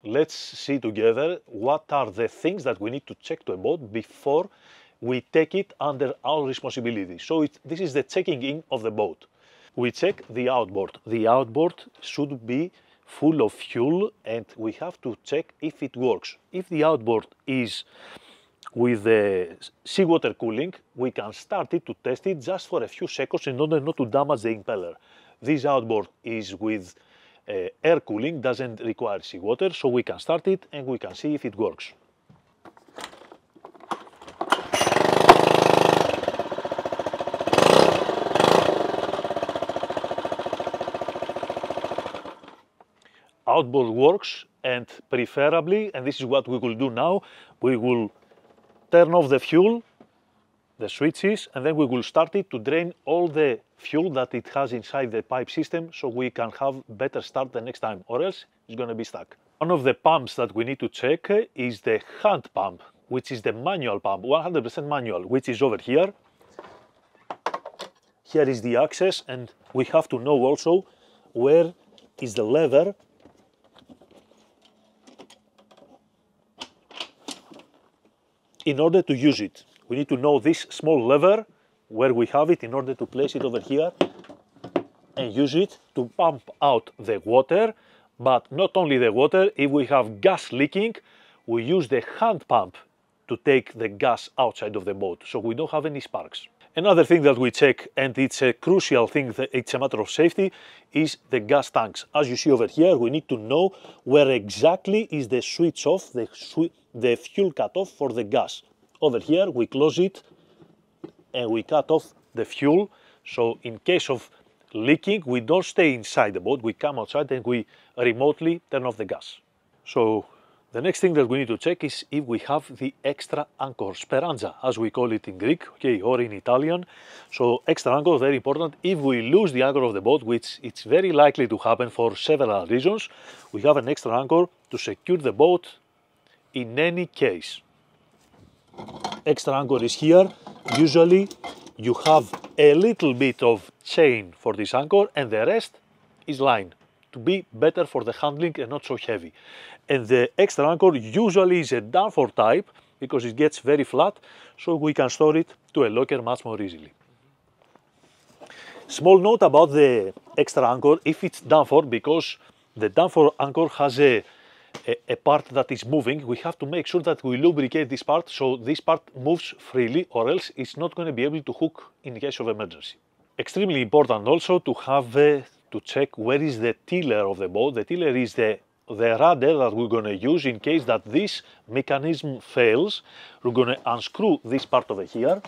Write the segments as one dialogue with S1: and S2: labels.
S1: let's see together what are the things that we need to check to a boat before we take it under our responsibility. So this is the checking in of the boat. We check the outboard. The outboard should be full of fuel and we have to check if it works. If the outboard is with the seawater cooling, we can start it to test it just for a few seconds in order not to damage the impeller. This outboard is with air cooling, doesn't require seawater, so we can start it and we can see if it works. Outboard works, and preferably, and this is what we will do now, we will turn off the fuel, the switches, and then we will start it to drain all the fuel that it has inside the pipe system so we can have better start the next time, or else it's going to be stuck. One of the pumps that we need to check is the hand pump, which is the manual pump, 100% manual, which is over here. Here is the access, and we have to know also where is the lever in order to use it. We need to know this small lever, where we have it, in order to place it over here and use it to pump out the water. But not only the water, if we have gas leaking, we use the hand pump to take the gas outside of the boat, so we don't have any sparks. Another thing that we check, and it's a crucial thing, it's a matter of safety, is the gas tanks. As you see over here, we need to know where exactly is the switch off, the fuel cut-off for the gas. Over here, we close it and we cut off the fuel. So in case of leaking, we don't stay inside the boat, we come outside and we remotely turn off the gas. So the next thing that we need to check is if we have the extra anchor, speranza, as we call it in Greek, okay, or in Italian. So extra anchor, very important. If we lose the anchor of the boat, which it's very likely to happen for several reasons, we have an extra anchor to secure the boat in any case. Extra anchor is here. Usually you have a little bit of chain for this anchor and the rest is line, to be better for the handling and not so heavy. And the extra anchor usually is a downforce type because it gets very flat, so we can store it to a locker much more easily. Small note about the extra anchor, if it's downforce, because the downforce anchor has a part that is moving, we have to make sure that we lubricate this part so this part moves freely, or else it's not going to be able to hook in case of emergency. Extremely important also to have to check where is the tiller of the boat. The tiller is the rudder that we're going to use in case that this mechanism fails. We're going to unscrew this part over here.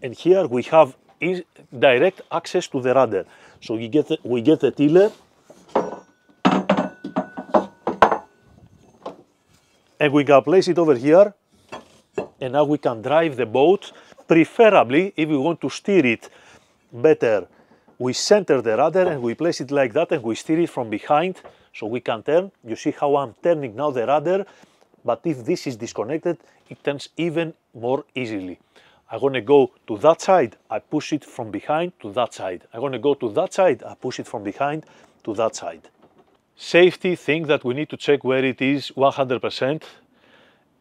S1: And here we have direct access to the rudder. So we get the tiller and we can place it over here, and now we can drive the boat. Preferably, if we want to steer it better, we center the rudder and we place it like that and we steer it from behind so we can turn. You see how I'm turning now the rudder, but if this is disconnected, it turns even more easily. I'm going to go to that side, I push it from behind to that side. I'm going to go to that side, I push it from behind to that side. Safety thing that we need to check where it is 100%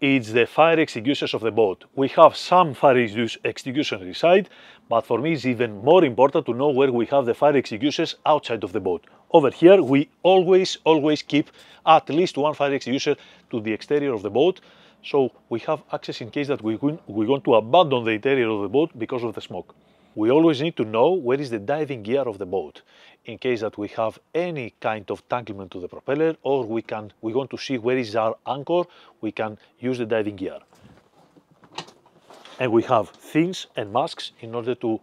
S1: is the fire extinguishers of the boat. We have some fire extinguishers inside, but for me it's even more important to know where we have the fire extinguishers outside of the boat. Over here we always keep at least one fire extinguisher to the exterior of the boat, so we have access in case that we want to abandon the interior of the boat because of the smoke. We always need to know where is the diving gear of the boat, in case that we have any kind of tanglement to the propeller, or we want to see where is our anchor, we can use the diving gear. And we have fins and masks in order to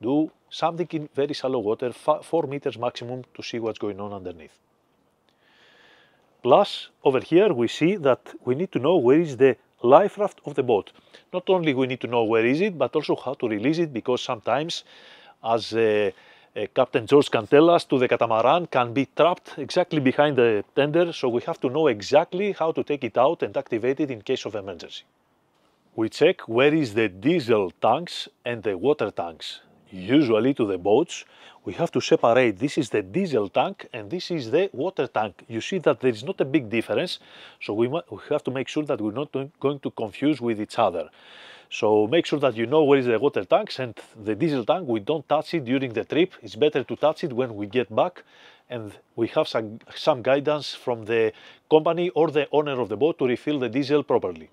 S1: do something in very shallow water, 4 meters maximum, to see what's going on underneath. Plus, over here we see that we need to know where is the life raft of the boat. Not only we need to know where is it, but also how to release it, because sometimes, as Captain George can tell us, the catamaran can be trapped exactly behind the tender, so we have to know exactly how to take it out and activate it in case of emergency. We check where is the diesel tanks and the water tanks. Usually to the boats, we have to separate. This is the diesel tank and this is the water tank. You see that there is not a big difference, so we have to make sure that we're not going to confuse with each other. So make sure that you know where is the water tanks, and the diesel tank, we don't touch it during the trip. It's better to touch it when we get back, and we have some guidance from the company or the owner of the boat to refill the diesel properly.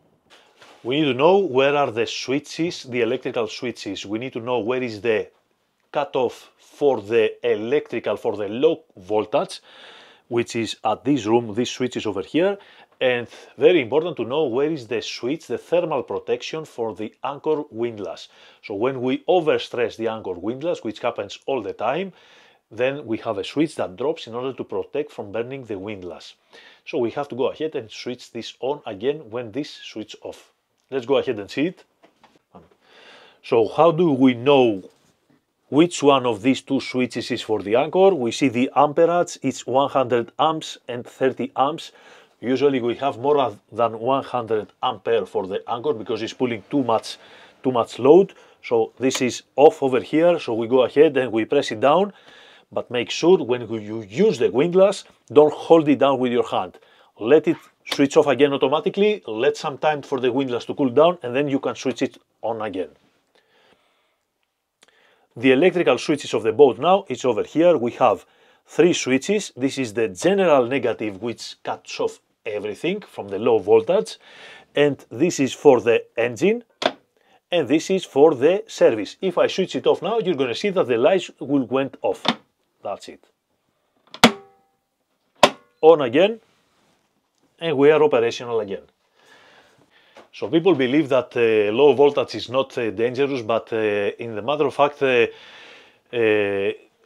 S1: We need to know where are the switches, the electrical switches. We need to know where is the cutoff for the electrical, for the low voltage, which is at this room. This switch is over here. And very important to know where is the switch, the thermal protection for the anchor windlass. So when we overstress the anchor windlass, which happens all the time, then we have a switch that drops in order to protect from burning the windlass. So we have to go ahead and switch this on again when this switch off. Let's go ahead and see it. So how do we know which one of these two switches is for the anchor? We see the amperage, it's 100 amps and 30 amps. Usually we have more than 100 ampere for the anchor because it's pulling too much load. So this is off over here, so we go ahead and we press it down. But make sure when you use the windlass, don't hold it down with your hand. Let it switch off again automatically, let some time for the windlass to cool down, and then you can switch it on again. The electrical switches of the boat now, it's over here. We have 3 switches. This is the general negative, which cuts off everything from the low voltage, and this is for the engine, and this is for the service. If I switch it off now, you're going to see that the lights will went off. That's it. On again, and we are operational again. So people believe that low voltage is not dangerous, but in the matter of fact,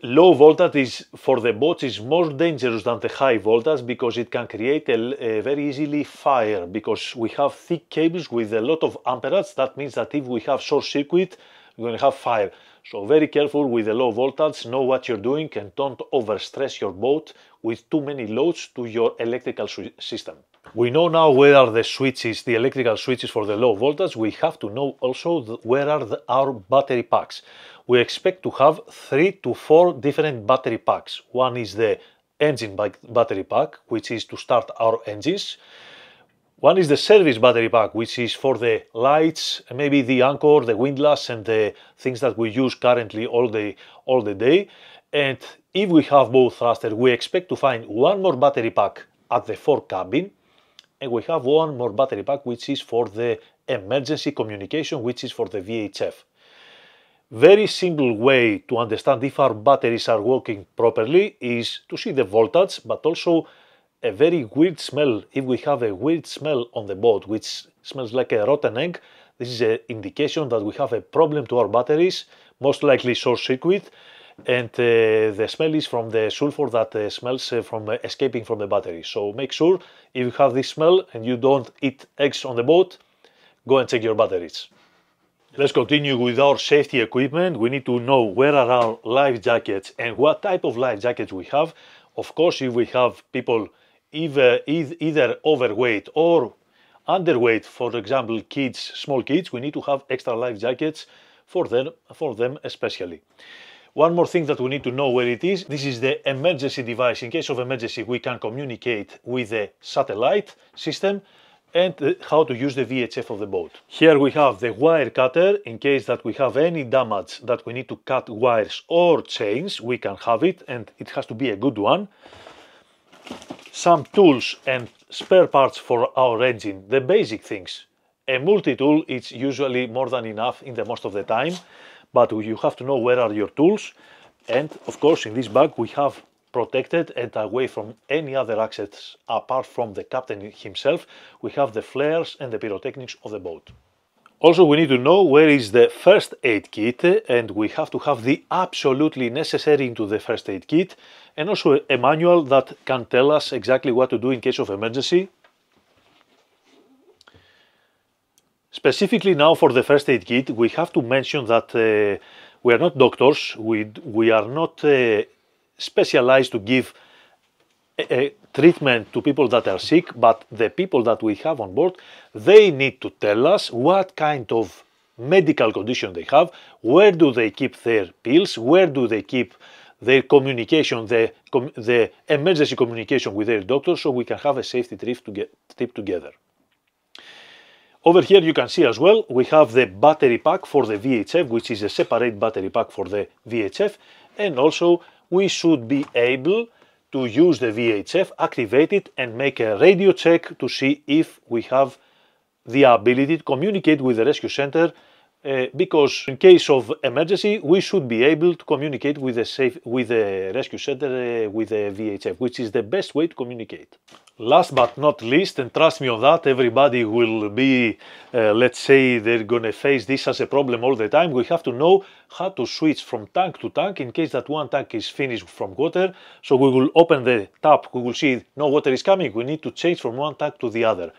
S1: low voltage is, for the boats, is more dangerous than the high voltage because it can create a very easily fire, because we have thick cables with a lot of amperage. That means that if we have short circuit, we're going to have fire. So very careful with the low voltage, know what you're doing, and don't overstress your boat with too many loads to your electrical system. We know now where are the switches, the electrical switches for the low voltage. We have to know also where are our battery packs. We expect to have 3 to 4 different battery packs. One is the engine battery pack, which is to start our engines. One is the service battery pack, which is for the lights, maybe the anchor, the windlass, and the things that we use currently all the day. And if we have both thrusters, we expect to find one more battery pack at the fore cabin, and we have one more battery pack which is for the emergency communication, which is for the VHF. Very simple way to understand if our batteries are working properly is to see the voltage, but also a very weird smell. If we have a weird smell on the boat, which smells like a rotten egg, this is an indication that we have a problem to our batteries, most likely short circuit, and the smell is from the sulfur that smells from escaping from the battery. So make sure if you have this smell and you don't eat eggs on the boat, go and check your batteries. Let's continue with our safety equipment. We need to know where are our life jackets and what type of life jackets we have. Of course, if we have people either overweight or underweight, for example, kids, small kids, we need to have extra life jackets for them especially. One more thing that we need to know where it is. This is the emergency device. In case of emergency, we can communicate with the satellite system and how to use the VHF of the boat. Here we have the wire cutter. In case that we have any damage that we need to cut wires or chains, we can have it, and it has to be a good one. Some tools and spare parts for our engine, the basic things. A multi-tool is usually more than enough in the most of the time, but you have to know where are your tools. And of course, in this bag we have protected and away from any other access apart from the captain himself, we have the flares and the pyrotechnics of the boat. Also, we need to know where is the first aid kit, and we have to have the absolutely necessary into the first aid kit, and also a manual that can tell us exactly what to do in case of emergency. Specifically now for the first aid kit, we have to mention that we are not doctors, we are not specialized to give a treatment to people that are sick, but the people that we have on board, they need to tell us what kind of medical condition they have, where do they keep their pills, where do they keep their communication, the emergency communication with their doctor, so we can have a safety trip together. Over here you can see as well, we have the battery pack for the VHF, which is a separate battery pack for the VHF, and also we should be able to use the VHF, activate it, and make a radio check to see if we have the ability to communicate with the rescue center, because in case of emergency we should be able to communicate with the rescue center with the VHF, which is the best way to communicate. Last but not least, and trust me on that, everybody will be, let's say, they're gonna face this as a problem all the time. We have to know how to switch from tank to tank in case that one tank is finished from water. So we will open the tap, we will see no water is coming, we need to change from one tank to the other.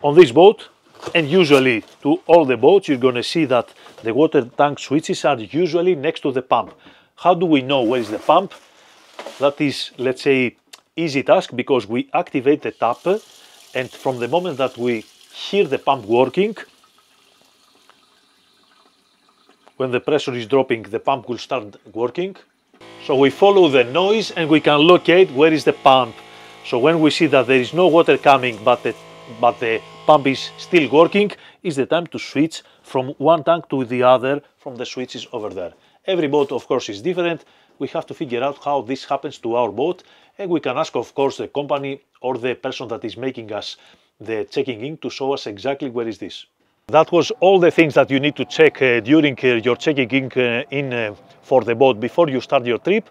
S1: On this boat, and usually to all the boats, you're gonna see that the water tank switches are usually next to the pump. How do we know where is the pump? That is, let's say, easy task, because we activate the tap, and from the moment that we hear the pump working, when the pressure is dropping, the pump will start working. So we follow the noise and we can locate where is the pump. So when we see that there is no water coming, but the pump is still working, it's the time to switch from one tank to the other from the switches over there. Every boat, of course, is different. We have to figure out how this happens to our boat, and we can ask, of course, the company or the person that is making us the checking in to show us exactly where is this. That was all the things that you need to check during your checking in for the boat before you start your trip.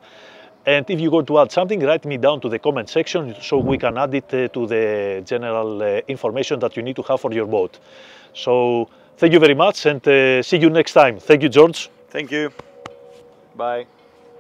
S1: And if you want to add something, write me down to the comment section so we can add it to the general information that you need to have for your boat. So thank you very much, and see you next time. Thank you, George.
S2: Thank you. Bye.